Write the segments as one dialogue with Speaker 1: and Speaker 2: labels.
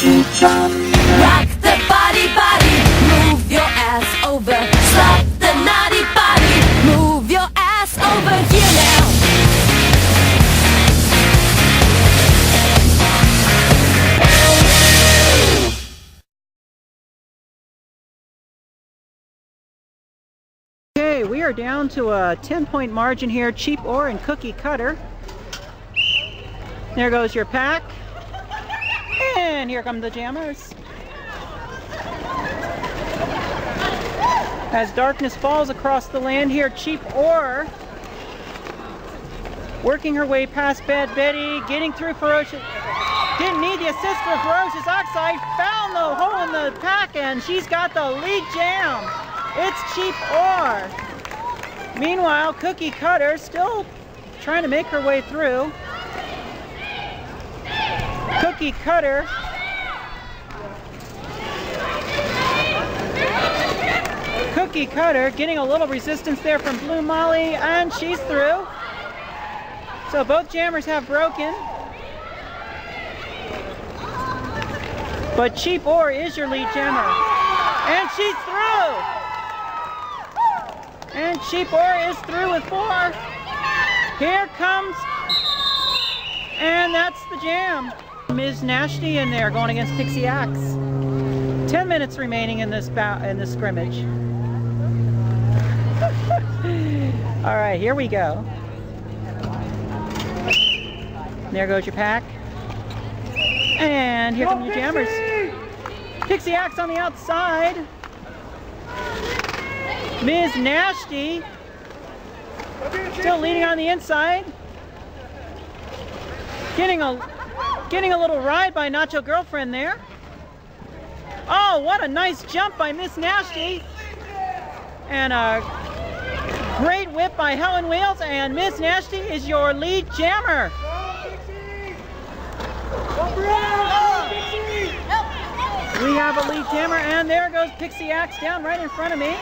Speaker 1: Michi-chan. Rock the body, body, move your ass over. Slap the naughty body, move your ass over here now.
Speaker 2: Okay, we are down to a 10-point margin here. Cheap Ore and Cookie Cutter. There goes your pack. And here come the jammers. As darkness falls across the land here, Cheap Ore working her way past Bad Betty, getting through Ferocious. Didn't need the assist for Ferocious Oxide. Found the hole in the pack and she's got the lead jam. It's Cheap Ore. Meanwhile, Cookie Cutter still trying to make her way through. Cookie Cutter getting a little resistance there from Blue Molly, and she's through. So both jammers have broken. But Cheap Ore is your lead jammer. And she's through! And Cheap Ore is through with 4. Here comes, and that's the jam. Ms. Nashty in there going against Pixie Axe. 10 minutes remaining in this scrimmage. All right, here we go. There goes your pack. And here come your jammers. Pixie Axe on the outside. Ms. Nashty still leading on the inside. Getting a little ride by Nacho Girlfriend there. Oh, what a nice jump by Miss Nashty. And a great whip by Helen Wheels, and Miss Nashty is your lead jammer. We have a lead jammer, and there goes Pixie Axe down right in front of me.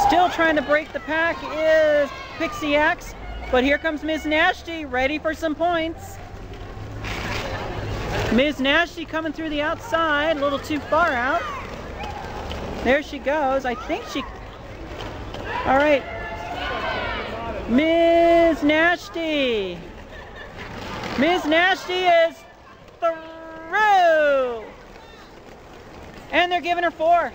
Speaker 2: Still trying to break the pack is Pixie Axe, but here comes Miss Nashty, ready for some points. Ms. Nashty coming through the outside, a little too far out. There she goes. I think she... All right. Ms. Nashty. Ms. Nashty is through. And they're giving her 4.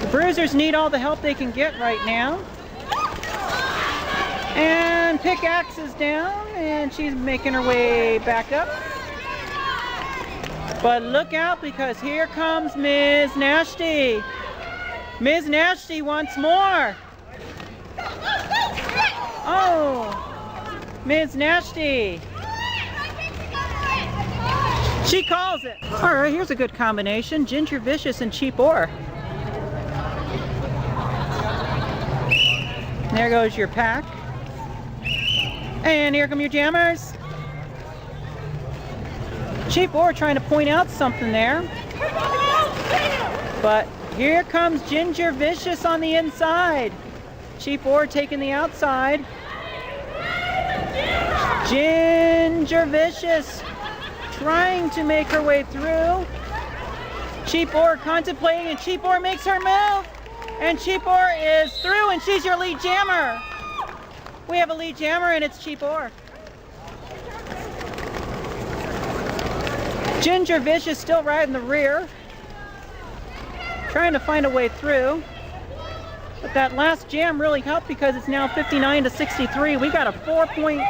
Speaker 2: The Bruisers need all the help they can get right now. And Pickaxe is down, and she's making her way back up. But look out, because here comes Ms. Nashty. Ms. Nashty wants more. Oh, Ms. Nashty. She calls it. All right, here's a good combination. Ginger Vicious and Cheap Ore. There goes your pack. And here come your jammers. Cheap Ore trying to point out something there. But here comes Ginger Vicious on the inside. Cheap Ore taking the outside. Ginger Vicious trying to make her way through. Cheap Ore contemplating, and Cheap Ore makes her move. And Cheap Ore is through, and she's your lead jammer. We have a lead jammer, and it's Cheap Ore. Ginger Vicious still right in the rear, trying to find a way through. But that last jam really helped, because it's now 59-63. We got a 4-point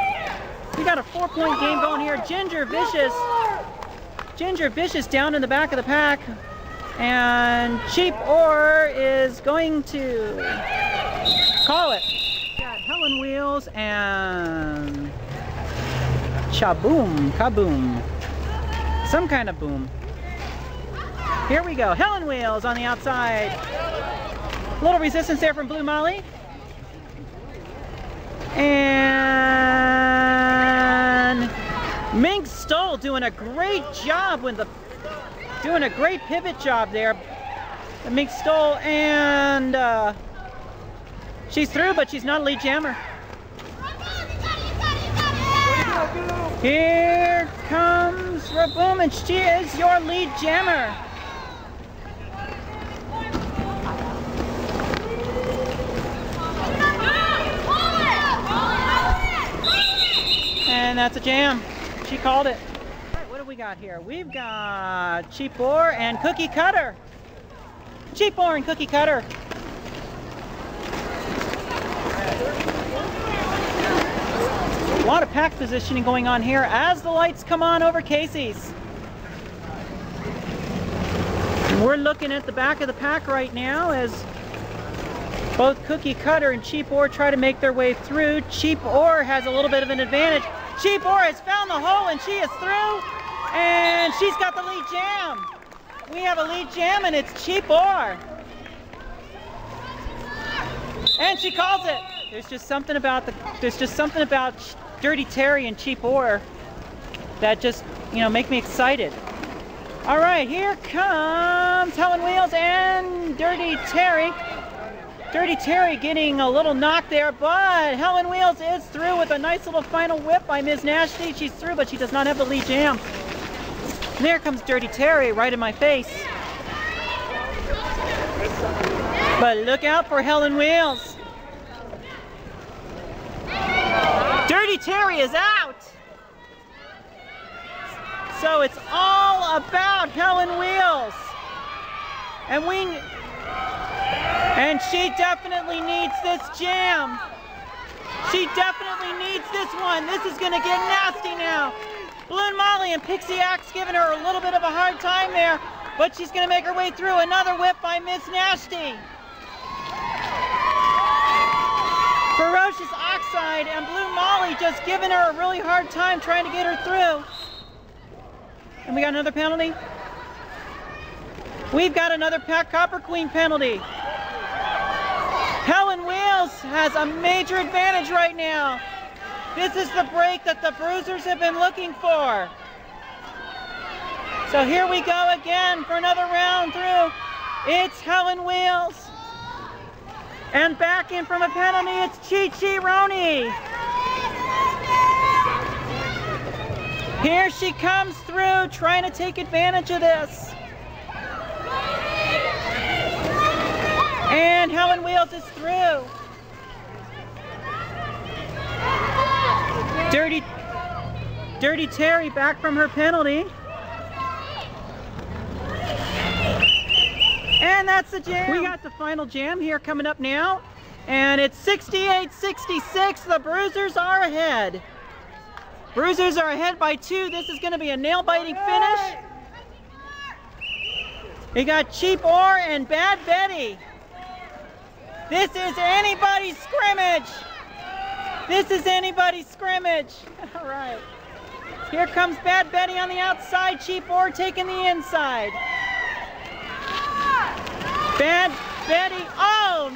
Speaker 2: game going here. Ginger Vicious down in the back of the pack, and Cheap Ore is going to call it. Got Helen Wheels and Kaboom. Some kind of boom. Here we go. Helen Wheels on the outside. A little resistance there from Blue Molly. And Mink Stoll doing a great job doing a great pivot job there. The Mink Stoll, and she's through, but she's not a lead jammer. Here comes Raboom, and she is your lead jammer. And that's a jam. She called it. All right, what do we got here? We've got Cheap Ore and Cookie Cutter. Cheap Ore and Cookie Cutter. A lot of pack positioning going on here as the lights come on over Casey's. And we're looking at the back of the pack right now as both Cookie Cutter and Cheap Ore try to make their way through. Cheap Ore has a little bit of an advantage. Cheap Ore has found the hole and she is through, and she's got the lead jam. We have a lead jam and it's Cheap Ore. And she calls it. There's just something about Dirty Terry and Cheap Ore that just, make me excited. All right, here comes Helen Wheels and Dirty Terry. Dirty Terry getting a little knock there, but Helen Wheels is through with a nice little final whip by Ms. Nasty. She's through, but she does not have the lead jam. And there comes Dirty Terry right in my face. But look out for Helen Wheels. Dirty Terry is out. So it's all about Helen Wheels. And she definitely needs this jam. She definitely needs this one. This is gonna get nasty now. Balloon Molly and Pixie Axe giving her a little bit of a hard time there, but she's gonna make her way through. Another whip by Miss Nasty. Ferocious Oxide and Blue Molly just giving her a really hard time trying to get her through. And we got another penalty. We've got another Pack Copper Queen penalty. Helen Wheels has a major advantage right now. This is the break that the Bruisers have been looking for. So here we go again for another round through. It's Helen Wheels. And back in from a penalty, it's Chi-Chi Roney. Here she comes through, trying to take advantage of this. And Helen Wheels is through. Dirty Terry back from her penalty. And that's the jam. We got the final jam here coming up now. And it's 68-66. The Bruisers are ahead. Bruisers are ahead by 2. This is going to be a nail-biting finish. We got Cheap Ore and Bad Betty. This is anybody's scrimmage. This is anybody's scrimmage. All right. Here comes Bad Betty on the outside. Cheap Ore taking the inside. Bad Betty. Oh,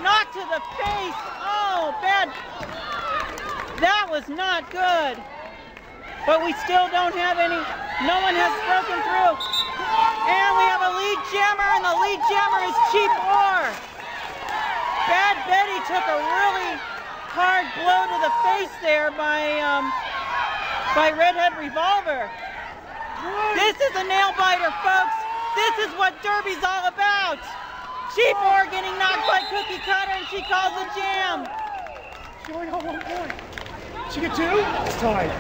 Speaker 2: knock to the face. Oh, bad. That was not good. But we still don't have any. No one has broken through. And we have a lead jammer, and the lead jammer is Cheap Ore. Bad Betty took a really hard blow to the face there by Redhead Revolver. This is a nail biter, folks. This is what Derby's all about. Cheap Ore getting knocked by Cookie Cutter, and she calls a jam.
Speaker 3: She only got 1 point. She get 2? It's tied.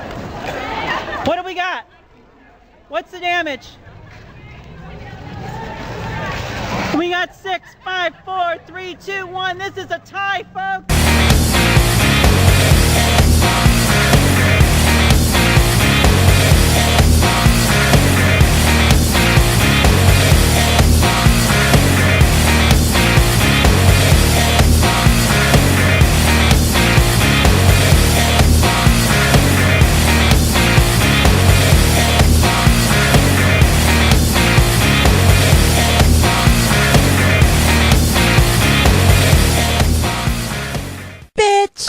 Speaker 2: What do we got? What's the damage? We got 6, 5, 4, 3, 2, 1. This is a tie, folks.
Speaker 1: Bitch!